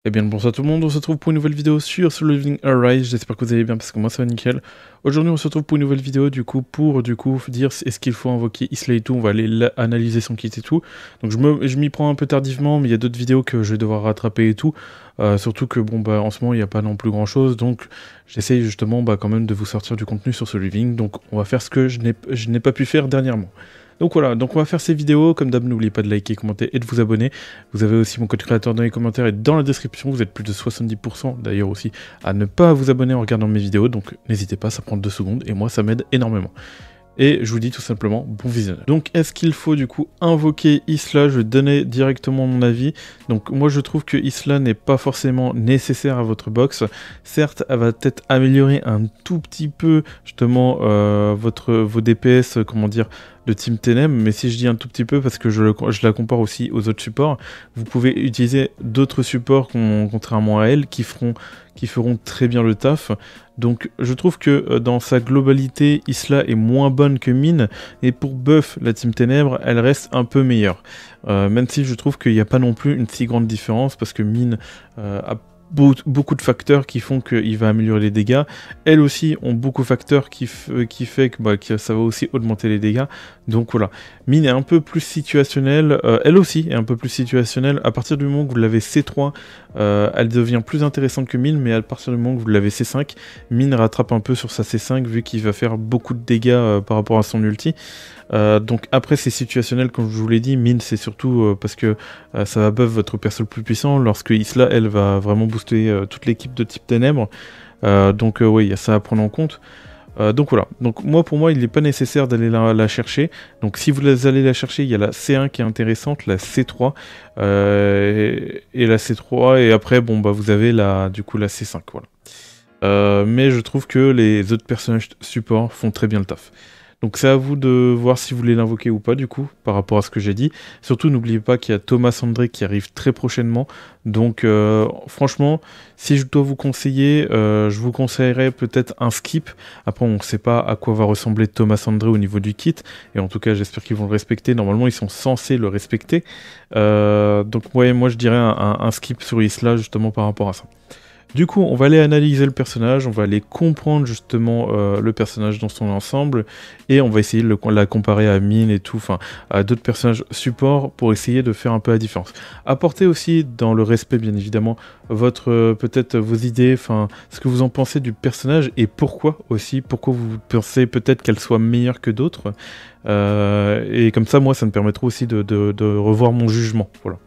Eh bien bonsoir tout le monde, on se retrouve pour une nouvelle vidéo sur Solo Leveling Arise, j'espère que vous allez bien parce que moi ça va nickel. Aujourd'hui on se retrouve pour une nouvelle vidéo pour dire est-ce qu'il faut invoquer Isla et tout, on va aller analyser son kit et tout. Donc je m'y prends un peu tardivement mais il y a d'autres vidéos que je vais devoir rattraper et tout. Surtout que bon bah en ce moment il n'y a pas non plus grand chose, donc j'essaye justement quand même de vous sortir du contenu sur Solo Leveling, donc on va faire ce que je n'ai pas pu faire dernièrement. Donc voilà, donc on va faire ces vidéos, comme d'hab n'oubliez pas de liker, commenter et de vous abonner. Vous avez aussi mon code créateur dans les commentaires et dans la description, vous êtes plus de 70% d'ailleurs aussi à ne pas vous abonner en regardant mes vidéos, donc n'hésitez pas, ça prend 2 secondes et moi ça m'aide énormément. Et je vous dis tout simplement bon visionnage. Donc est-ce qu'il faut du coup invoquer Isla? Je vais donner directement mon avis. Donc moi je trouve que Isla n'est pas forcément nécessaire à votre box. Certes, elle va peut-être améliorer un tout petit peu justement vos DPS, comment dire, de Team Ténèbres, mais si je dis un tout petit peu parce que je la compare aussi aux autres supports, vous pouvez utiliser d'autres supports contrairement à elle qui feront très bien le taf. Donc je trouve que dans sa globalité, Isla est moins bonne que Mine, et pour buff la Team Ténèbres, elle reste un peu meilleure. Même si je trouve qu'il n'y a pas non plus une si grande différence, parce que Mine a beaucoup de facteurs qui font qu'il va améliorer les dégâts. Elles aussi ont beaucoup de facteurs qui fait que ça va aussi augmenter les dégâts. Donc voilà, Mine est un peu plus situationnelle, elle aussi est un peu plus situationnelle. À partir du moment où vous l'avez C3, elle devient plus intéressante que Mine, mais à partir du moment où vous l'avez C5, Mine rattrape un peu sur sa C5 vu qu'il va faire beaucoup de dégâts par rapport à son ulti. Donc après c'est situationnel comme je vous l'ai dit, Mine c'est surtout parce que ça va buff votre perso le plus puissant, lorsque Isla elle va vraiment booster toute l'équipe de type Ténèbres. Donc oui, il y a ça à prendre en compte. Donc voilà, donc pour moi il n'est pas nécessaire d'aller la chercher. Donc si vous allez la chercher, il y a la C1 qui est intéressante, la C3 et la C3, et après bon bah vous avez du coup la C5, voilà. Mais je trouve que les autres personnages support font très bien le taf. Donc c'est à vous de voir si vous voulez l'invoquer ou pas du coup, par rapport à ce que j'ai dit. Surtout n'oubliez pas qu'il y a Thomas André qui arrive très prochainement. Donc franchement, si je dois vous conseiller, je vous conseillerais peut-être un skip. Après on ne sait pas à quoi va ressembler Thomas André au niveau du kit. Et en tout cas j'espère qu'ils vont le respecter. Normalement ils sont censés le respecter. Donc ouais, moi je dirais un skip sur Isla justement par rapport à ça. Du coup, on va aller analyser le personnage, on va aller comprendre justement le personnage dans son ensemble, et on va essayer de la comparer à Mine et tout, enfin à d'autres personnages support pour essayer de faire un peu la différence. Apportez aussi dans le respect bien évidemment peut-être vos idées, enfin ce que vous en pensez du personnage et pourquoi aussi, pourquoi vous pensez peut-être qu'elle soit meilleure que d'autres. Et comme ça moi ça me permettra aussi de revoir mon jugement, voilà.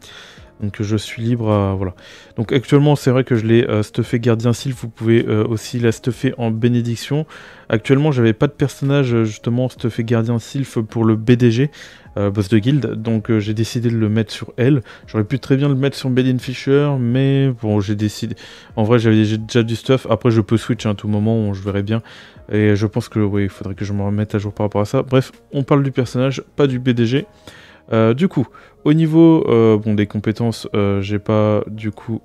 Donc je suis libre à... Voilà. Donc actuellement c'est vrai que je l'ai stuffé gardien sylph, vous pouvez aussi la stuffer en bénédiction. Actuellement j'avais pas de personnage justement stuffé gardien sylph pour le BDG, boss de guild, donc j'ai décidé de le mettre sur elle. J'aurais pu très bien le mettre sur Bedin Fisher, mais bon j'ai décidé... En vrai j'avais déjà du stuff, après je peux switch à tout moment, je verrai bien. Et je pense que oui, il faudrait que je me remette à jour par rapport à ça. Bref, on parle du personnage, pas du BDG. Du coup, au niveau des compétences, j'ai pas du coup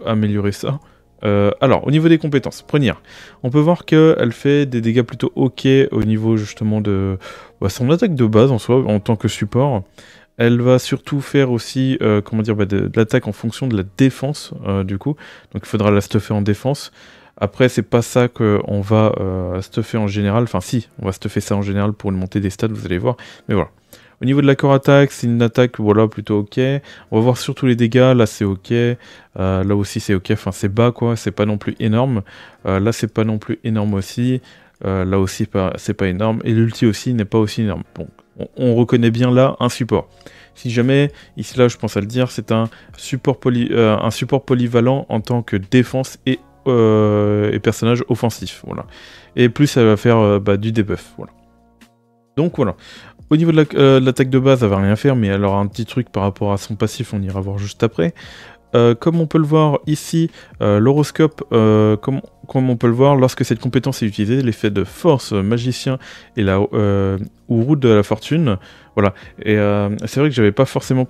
amélioré ça. Alors, au niveau des compétences, Prenière, on peut voir qu'elle fait des dégâts plutôt ok au niveau justement de son attaque de base en soi, en tant que support. Elle va surtout faire aussi, comment dire, de l'attaque en fonction de la défense, du coup. Donc il faudra la stuffer en défense. Après, c'est pas ça qu'on va stuffer en général. Enfin si, on va stuffer ça en général pour une montée des stats, vous allez voir. Mais voilà. Au niveau de la core attaque, c'est une attaque voilà, plutôt ok. On va voir surtout les dégâts, là c'est ok. Là aussi c'est ok, enfin c'est bas quoi, c'est pas non plus énorme. Là c'est pas non plus énorme aussi. Là aussi c'est pas énorme. Et l'ulti aussi n'est pas aussi énorme. Donc on reconnaît bien là un support. Si jamais, ici là je pense à le dire, c'est un support polyvalent en tant que défense et personnage offensif. Voilà. Et plus ça va faire du debuff. Voilà. Donc voilà. Au niveau de l'attaque de base, elle va rien faire, mais alors un petit truc par rapport à son passif, on ira voir juste après. Comme on peut le voir ici, l'horoscope, comme on peut le voir, lorsque cette compétence est utilisée, l'effet de force, magicien et ou route de la fortune, voilà. Et c'est vrai que j'avais pas forcément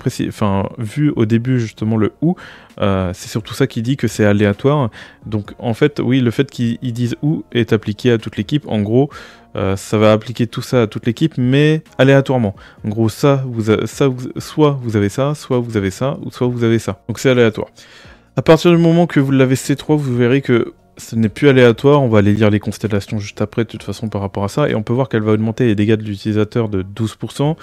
vu au début justement le ou, c'est surtout ça qui dit que c'est aléatoire. Donc en fait, oui, le fait qu'ils disent ou est appliqué à toute l'équipe. En gros, ça va appliquer tout ça à toute l'équipe, mais aléatoirement. En gros, soit vous avez ça, soit vous avez ça, ou soit vous avez ça. Donc c'est aléatoire. À partir du moment que vous l'avez C3, vous verrez que ce n'est plus aléatoire, on va aller lire les constellations juste après de toute façon par rapport à ça, et on peut voir qu'elle va augmenter les dégâts de l'utilisateur de 12%,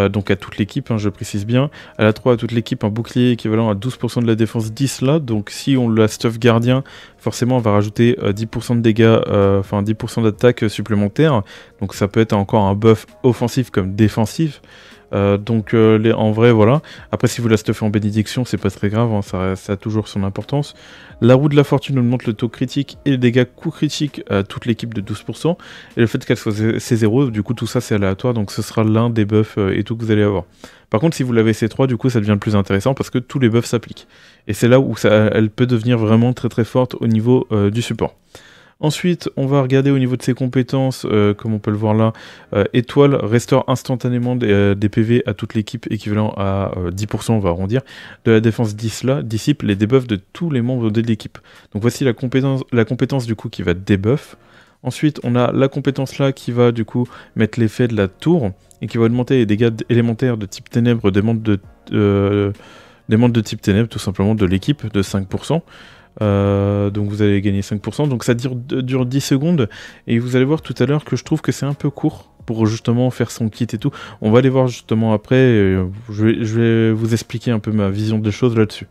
donc à toute l'équipe, hein, je précise bien. Elle a 3 à toute l'équipe, un bouclier équivalent à 12% de la défense 10 là, donc si on la stuff gardien, forcément on va rajouter 10% de dégâts, enfin 10% d'attaque supplémentaire, donc ça peut être encore un buff offensif comme défensif. En vrai voilà, après si vous la stuffez en bénédiction c'est pas très grave, hein, ça a toujours son importance. La roue de la fortune augmente le taux critique et les dégâts coup critique à toute l'équipe de 12%, et le fait qu'elle soit C0, du coup tout ça c'est aléatoire, donc ce sera l'un des buffs et tout que vous allez avoir. Par contre si vous l'avez C3, du coup ça devient le plus intéressant parce que tous les buffs s'appliquent, et c'est là où elle peut devenir vraiment très très forte au niveau du support. Ensuite, on va regarder au niveau de ses compétences, comme on peut le voir là, étoile restaure instantanément des PV à toute l'équipe, équivalent à 10%, on va arrondir, de la défense 10 là, dissipe les debuffs de tous les membres de l'équipe. Donc voici la compétence du coup qui va debuff. Ensuite, on a la compétence là qui va du coup mettre l'effet de la tour, et qui va augmenter les dégâts élémentaires de type ténèbres des membres de type ténèbres, tout simplement de l'équipe, de 5%. Donc vous allez gagner 5%, donc ça dure 10 secondes, et vous allez voir tout à l'heure que je trouve que c'est un peu court pour justement faire son kit et tout. On va aller voir justement après, je vais vous expliquer un peu ma vision des choses là-dessus.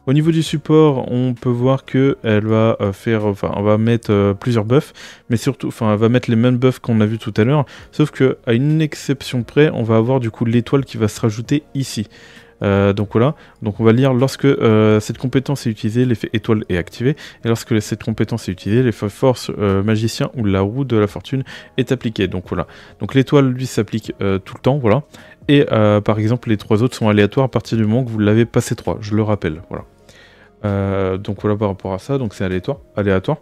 Au niveau du support, on peut voir que elle va on va mettre plusieurs buffs, mais surtout, elle va mettre les mêmes buffs qu'on a vu tout à l'heure, sauf que à une exception près, on va avoir du coup l'étoile qui va se rajouter ici. Donc voilà, donc on va lire lorsque cette compétence est utilisée, l'effet étoile est activé, et lorsque cette compétence est utilisée, l'effet force magicien ou la roue de la fortune est appliqué. Donc voilà, donc l'étoile lui s'applique tout le temps, voilà, et par exemple les 3 autres sont aléatoires à partir du moment que vous l'avez passé 3, je le rappelle, voilà. Donc voilà par rapport à ça, donc c'est aléatoire.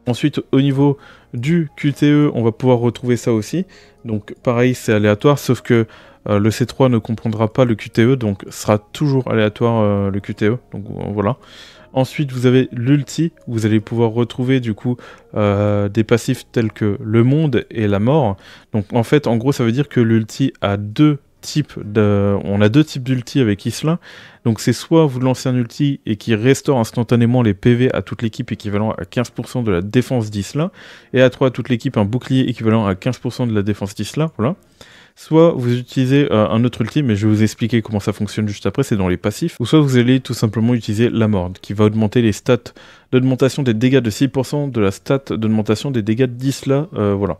Ensuite, au niveau du QTE, on va pouvoir retrouver ça aussi. Donc pareil, c'est aléatoire, sauf que le C3 ne comprendra pas le QTE, donc sera toujours aléatoire le QTE. Donc voilà. Ensuite, vous avez l'ulti, vous allez pouvoir retrouver du coup des passifs tels que le monde et la mort. Donc en fait, en gros, ça veut dire que l'ulti a on a deux types d'ulti avec Isla. Donc c'est soit vous lancez un ulti et qui restaure instantanément les PV à toute l'équipe équivalent à 15% de la défense d'Isla, et à 3 à toute l'équipe un bouclier équivalent à 15% de la défense d'Isla, voilà. Soit vous utilisez un autre ulti, mais je vais vous expliquer comment ça fonctionne juste après, c'est dans les passifs. Ou soit vous allez tout simplement utiliser la morde, qui va augmenter les stats d'augmentation des dégâts de 6% de la stat d'augmentation des dégâts de 10 là, voilà.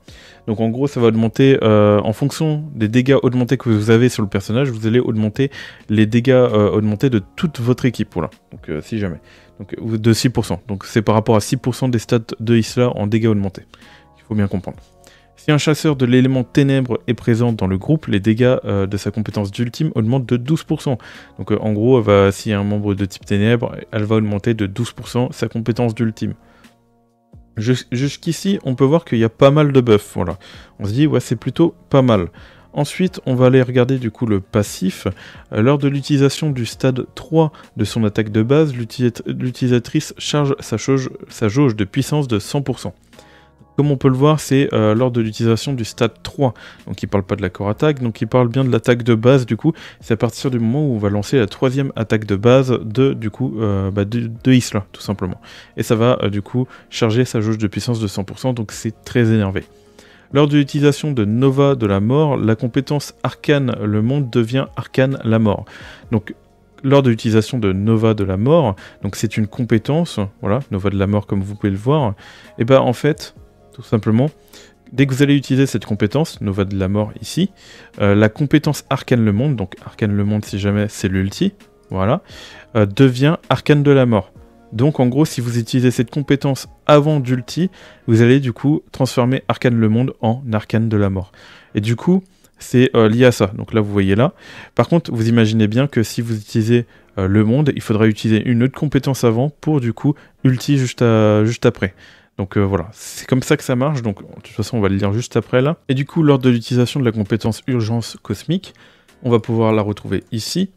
Donc en gros ça va augmenter, en fonction des dégâts augmentés que vous avez sur le personnage, vous allez augmenter les dégâts augmentés de toute votre équipe, voilà. Donc si jamais. Donc de 6%. Donc c'est par rapport à 6% des stats de Isla en dégâts augmentés. Il faut bien comprendre. Si un chasseur de l'élément ténèbres est présent dans le groupe, les dégâts de sa compétence d'ultime augmentent de 12%. Donc en gros, s'il y a un membre de type ténèbres, elle va augmenter de 12% sa compétence d'ultime. Jusqu'ici, on peut voir qu'il y a pas mal de buffs, voilà. On se dit, ouais, c'est plutôt pas mal. Ensuite, on va aller regarder du coup le passif. Lors de l'utilisation du stade 3 de son attaque de base, l'utilisatrice charge sa jauge de puissance de 100%. Comme on peut le voir, c'est lors de l'utilisation du stade 3. Donc il parle pas de la core attaque, donc il parle bien de l'attaque de base du coup. C'est à partir du moment où on va lancer la 3e attaque de base de Isla, tout simplement. Et ça va du coup charger sa jauge de puissance de 100%, donc c'est très énervé. Lors de l'utilisation de Nova de la mort, la compétence arcane le monde devient arcane la mort. Donc lors de l'utilisation de Nova de la mort, donc c'est une compétence, voilà, Nova de la mort comme vous pouvez le voir, et ben en fait, tout simplement, dès que vous allez utiliser cette compétence, Nova de la mort ici, la compétence arcane le monde, donc arcane le monde si jamais c'est l'ulti, voilà, devient arcane de la mort. Donc en gros, si vous utilisez cette compétence avant d'ulti, vous allez du coup transformer arcane le monde en arcane de la mort. Et du coup, c'est lié à ça. Donc là, vous voyez là. Par contre, vous imaginez bien que si vous utilisez le monde, il faudra utiliser une autre compétence avant pour du coup ulti juste après. Donc voilà, c'est comme ça que ça marche, donc de toute façon on va le lire juste après là. Et du coup, lors de l'utilisation de la compétence urgence cosmique, on va pouvoir la retrouver ici.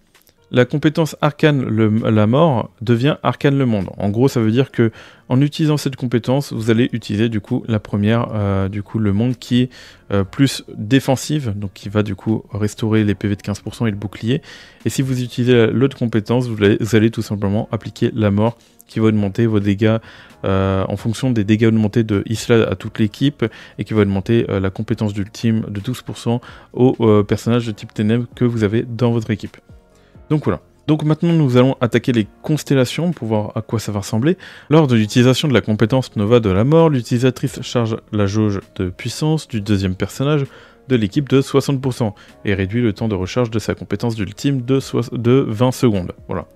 La compétence Arcane la mort devient Arcane le monde. En gros, ça veut dire que en utilisant cette compétence, vous allez utiliser du coup la première, du coup le monde qui est plus défensive, donc qui va du coup restaurer les PV de 15% et le bouclier. Et si vous utilisez l'autre compétence, vous allez tout simplement appliquer la mort qui va augmenter vos dégâts en fonction des dégâts augmentés de Isla à toute l'équipe et qui va augmenter la compétence d'ultime de 12% aux personnages de type ténèbres que vous avez dans votre équipe. Donc voilà. Donc maintenant nous allons attaquer les constellations pour voir à quoi ça va ressembler. Lors de l'utilisation de la compétence Nova de la mort, l'utilisatrice charge la jauge de puissance du deuxième personnage de l'équipe de 60% et réduit le temps de recharge de sa compétence d'ultime de 20 secondes. Voilà.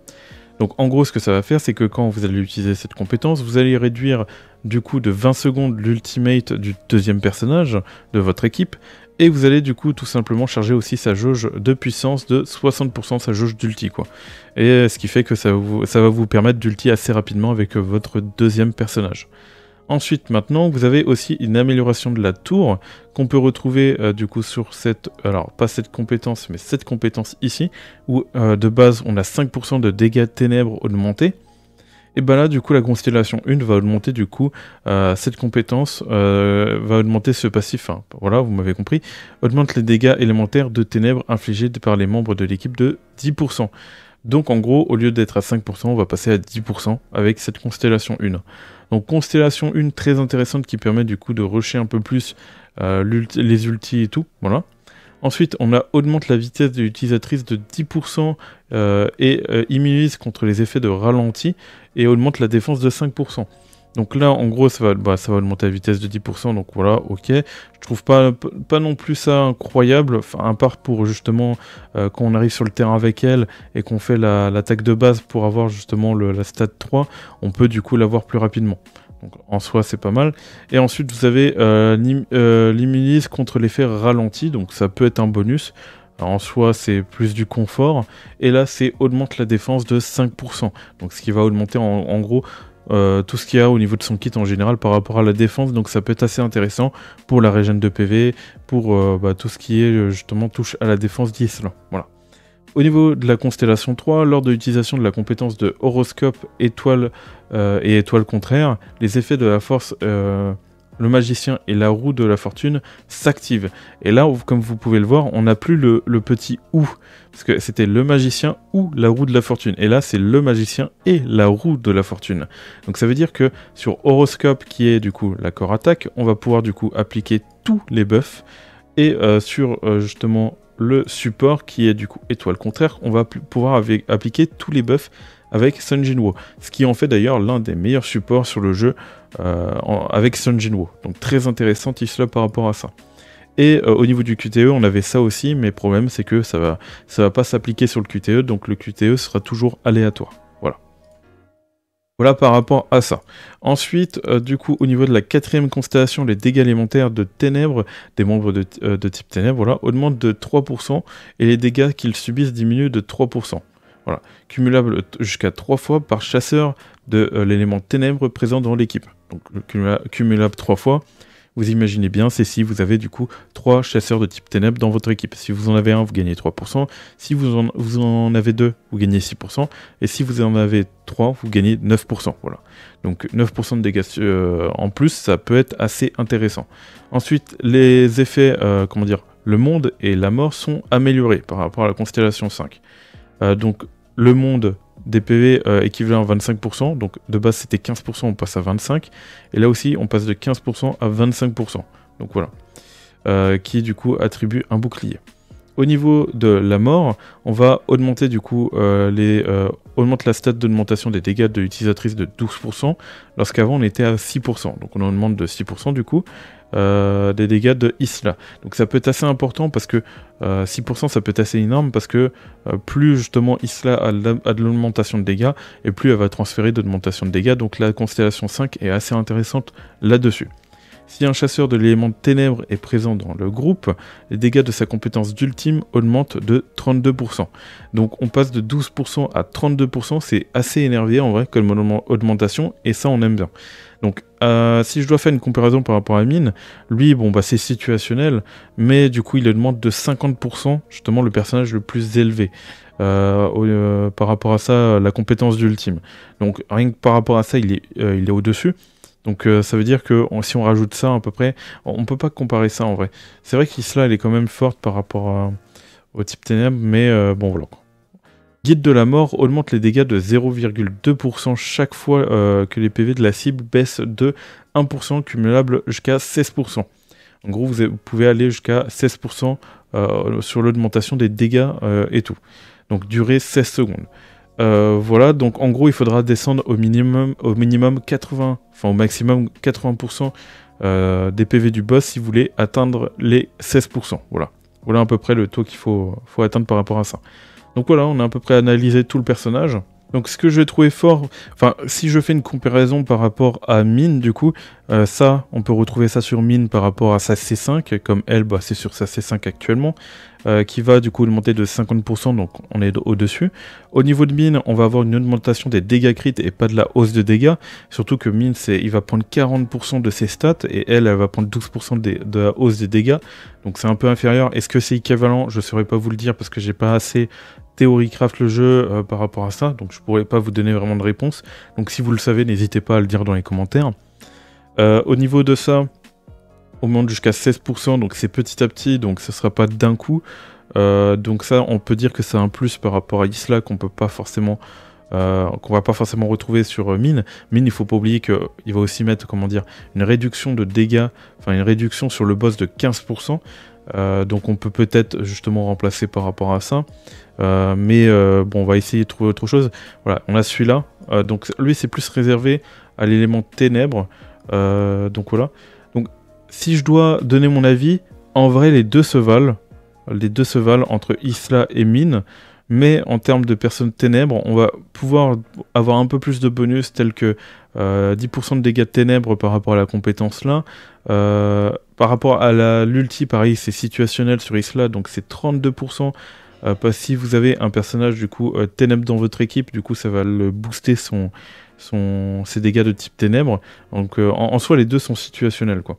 Donc en gros ce que ça va faire c'est que quand vous allez utiliser cette compétence, vous allez réduire du coup de 20 secondes l'ultimate du deuxième personnage de votre équipe et vous allez du coup tout simplement charger aussi sa jauge de puissance de 60%, sa jauge d'ulti quoi. Et ce qui fait que ça va vous permettre d'ulti assez rapidement avec votre deuxième personnage. Ensuite, maintenant, vous avez aussi une amélioration de la tour qu'on peut retrouver du coup sur cette, alors pas cette compétence, mais cette compétence ici, où de base on a 5% de dégâts de ténèbres augmentés. Et ben là, du coup, la constellation 1 va augmenter du coup cette compétence, va augmenter ce passif, enfin, voilà, vous m'avez compris, augmente les dégâts élémentaires de ténèbres infligés par les membres de l'équipe de 10%. Donc en gros, au lieu d'être à 5%, on va passer à 10% avec cette constellation 1. Donc constellation 1 très intéressante qui permet du coup de rusher un peu plus les ultis et tout, voilà. Ensuite, on augmente la vitesse de l'utilisatrice de 10% et immunise contre les effets de ralenti et augmente la défense de 5%. Donc là, en gros, ça va augmenter la vitesse de 10%, donc voilà, ok. Je trouve pas non plus ça incroyable, enfin, à part pour justement, quand on arrive sur le terrain avec elle et qu'on fait l'attaque de base pour avoir justement la stat 3, on peut du coup l'avoir plus rapidement. Donc en soi, c'est pas mal. Et ensuite, vous avez l'immunise contre l'effet ralenti, donc ça peut être un bonus. Alors, en soi, c'est plus du confort. Et là, c'est augmente la défense de 5%. Donc ce qui va augmenter en gros tout ce qu'il y a au niveau de son kit en général par rapport à la défense, donc ça peut être assez intéressant pour la régène de PV, pour tout ce qui est justement touche à la défense d'Isla. Voilà. Au niveau de la constellation 3, lors de l'utilisation de la compétence de horoscope, étoile et étoile contraire, les effets de la force, le magicien et la roue de la fortune s'activent. Et là, comme vous pouvez le voir, on n'a plus le petit ou, parce que c'était le magicien ou la roue de la fortune. Et là, c'est le magicien et la roue de la fortune. Donc ça veut dire que sur horoscope, qui est du coup la core attaque, on va pouvoir du coup appliquer tous les buffs. Et sur justement le support, qui est du coup étoile contraire, on va pouvoir appliquer tous les buffs avec Sun Jinwoo, ce qui en fait d'ailleurs l'un des meilleurs supports sur le jeu avec Sun Jinwoo. Donc très intéressant Isla par rapport à ça. Et au niveau du QTE, on avait ça aussi, mais le problème c'est que ça va pas s'appliquer sur le QTE, donc le QTE sera toujours aléatoire. Voilà. Voilà par rapport à ça. Ensuite, du coup, au niveau de la 4e constellation, les dégâts élémentaires de ténèbres, des membres de type ténèbres, voilà, augmentent de 3%, et les dégâts qu'ils subissent diminuent de 3%. Voilà, cumulable jusqu'à 3 fois par chasseur de l'élément ténèbres présent dans l'équipe. Donc le cumulable 3 fois, vous imaginez bien, c'est si vous avez du coup 3 chasseurs de type ténèbres dans votre équipe. Si vous en avez un, vous gagnez 3%. Si vous en avez 2, vous gagnez 6%. Et si vous en avez 3, vous gagnez 9%. Voilà. Donc 9% de dégâts en plus, ça peut être assez intéressant. Ensuite, les effets, comment dire, le monde et la mort sont améliorés par rapport à la constellation 5. Donc le monde des PV équivalent à 25%, donc de base c'était 15%, on passe à 25%, et là aussi on passe de 15% à 25%, donc voilà, qui du coup attribue un bouclier. Au niveau de la mort, on va augmenter du coup augmente la stat d'augmentation des dégâts de l'utilisatrice de 12%, lorsqu'avant on était à 6%, donc on augmente de 6% du coup, des dégâts de Isla. Donc ça peut être assez important parce que 6% ça peut être assez énorme parce que plus justement Isla a de l'augmentation de dégâts et plus elle va transférer d'augmentation de dégâts, donc la constellation 5 est assez intéressante là-dessus. Si un chasseur de l'élément de ténèbres est présent dans le groupe, les dégâts de sa compétence d'ultime augmentent de 32%. Donc on passe de 12% à 32%, c'est assez énervé en vrai comme augmentation, et ça on aime bien. Donc si je dois faire une comparaison par rapport à Mine, lui bon bah c'est situationnel, mais du coup il augmente de 50% justement le personnage le plus élevé. Par rapport à ça, la compétence d'ultime. Donc rien que par rapport à ça, il est au-dessus. Donc ça veut dire que si on rajoute ça à peu près, on peut pas comparer ça en vrai. C'est vrai qu'Isla elle est quand même forte par rapport au type ténèbres, mais bon voilà. Guide de la mort augmente les dégâts de 0,2% chaque fois que les PV de la cible baissent de 1% cumulable jusqu'à 16%. En gros, vous pouvez aller jusqu'à 16% sur l'augmentation des dégâts et tout. Donc durée 16 secondes. Voilà, donc en gros il faudra descendre au minimum 80, enfin au maximum 80% des PV du boss si vous voulez atteindre les 16%. Voilà, voilà à peu près le taux qu'il faut atteindre par rapport à ça. Donc voilà, on a à peu près analysé tout le personnage. Donc ce que je vais trouver fort, enfin si je fais une comparaison par rapport à Mine du coup, ça on peut retrouver ça sur Mine par rapport à sa C5, comme elle bah, c'est sur sa C5 actuellement, qui va du coup augmenter de 50%, donc on est au-dessus. Au niveau de Mine, on va avoir une augmentation des dégâts crit et pas de la hausse de dégâts, surtout que Mine il va prendre 40% de ses stats et elle va prendre 12% de la hausse des dégâts, donc c'est un peu inférieur. Est-ce que c'est équivalent? Je ne saurais pas vous le dire parce que j'ai pas assez théorie-craft le jeu par rapport à ça, donc je pourrais pas vous donner vraiment de réponse. Donc si vous le savez, n'hésitez pas à le dire dans les commentaires. Au niveau de ça, on monte jusqu'à 16%, donc c'est petit à petit, donc ce sera pas d'un coup. Donc ça, on peut dire que c'est un plus par rapport à Isla qu'on va pas forcément retrouver sur Mine. Mine, il faut pas oublier qu'il va aussi mettre, comment dire, une réduction de dégâts, enfin une réduction sur le boss de 15%. Donc on peut peut-être justement remplacer par rapport à ça. Bon, on va essayer de trouver autre chose. Voilà, on a celui-là. Donc lui, c'est plus réservé à l'élément ténèbres. Donc voilà. Donc si je dois donner mon avis, en vrai, les deux se valent. Les deux se valent entre Isla et Mine. Mais en termes de personnes ténèbres, on va pouvoir avoir un peu plus de bonus, tels que 10% de dégâts de ténèbres par rapport à la compétence là. Par rapport à l'ulti, pareil, c'est situationnel sur Isla, donc c'est 32%. Si vous avez un personnage du coup ténèbres dans votre équipe, du coup ça va le booster ses dégâts de type ténèbres. Donc en soi, les deux sont situationnels, quoi.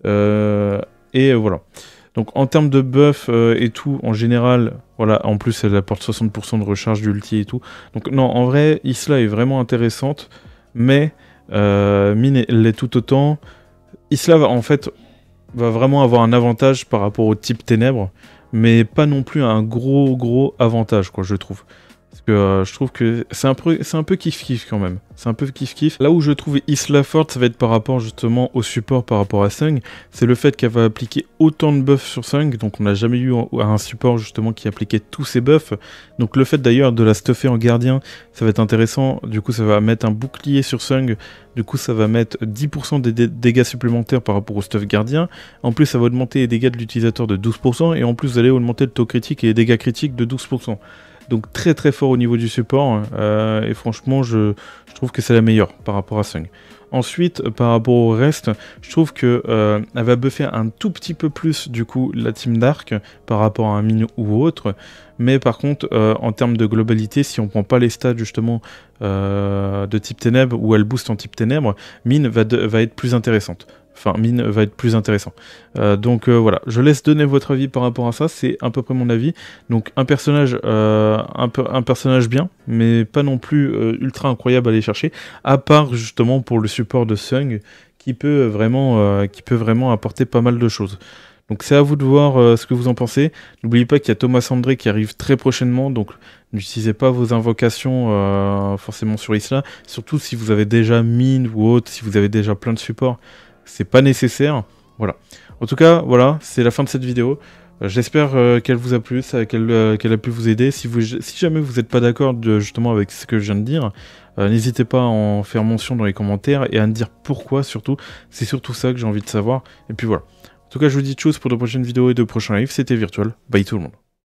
Voilà. Donc en termes de buff et tout, en général, voilà, en plus elle apporte 60% de recharge d'ulti et tout. Donc non, en vrai, Isla est vraiment intéressante, mais Mine l'est tout autant. Isla va vraiment avoir un avantage par rapport au type ténèbres, mais pas non plus un gros avantage, quoi, je trouve. Parce que je trouve que c'est un peu kiff-kiff quand même. C'est un peu kiff-kiff. Là où je trouve Isla forte, ça va être par rapport justement au support par rapport à Sung. C'est le fait qu'elle va appliquer autant de buffs sur Sung. Donc on n'a jamais eu un support justement qui appliquait tous ces buffs. Donc le fait d'ailleurs de la stuffer en gardien, ça va être intéressant. Du coup ça va mettre un bouclier sur Sung. Du coup ça va mettre 10% des dégâts supplémentaires par rapport au stuff gardien. En plus ça va augmenter les dégâts de l'utilisateur de 12%. Et en plus vous allez augmenter le taux critique et les dégâts critiques de 12%. Donc très fort au niveau du support, et franchement je trouve que c'est la meilleure par rapport à Sung. Ensuite, par rapport au reste, je trouve que elle va buffer un tout petit peu plus du coup la team Dark par rapport à un Mine ou autre, mais par contre en termes de globalité, si on prend pas les stats justement de type ténèbres où elle booste en type ténèbres, Mine va être plus intéressante. Enfin, Mine va être plus intéressant. Voilà, je laisse donner votre avis par rapport à ça, c'est à peu près mon avis. Donc un personnage bien, mais pas non plus ultra incroyable à aller chercher, à part justement pour le support de Sung, qui peut vraiment apporter pas mal de choses. Donc c'est à vous de voir ce que vous en pensez. N'oubliez pas qu'il y a Thomas André qui arrive très prochainement, donc n'utilisez pas vos invocations forcément sur Isla, surtout si vous avez déjà Mine ou autre, si vous avez déjà plein de supports. C'est pas nécessaire, voilà. En tout cas, voilà, c'est la fin de cette vidéo. J'espère qu'elle vous a plu, qu'elle a pu vous aider. Si jamais vous n'êtes pas d'accord justement avec ce que je viens de dire, n'hésitez pas à en faire mention dans les commentaires et à me dire pourquoi surtout. C'est surtout ça que j'ai envie de savoir. Et puis voilà. En tout cas, je vous dis tchuss pour de prochaines vidéos et de prochains lives. C'était Virtual. Bye tout le monde.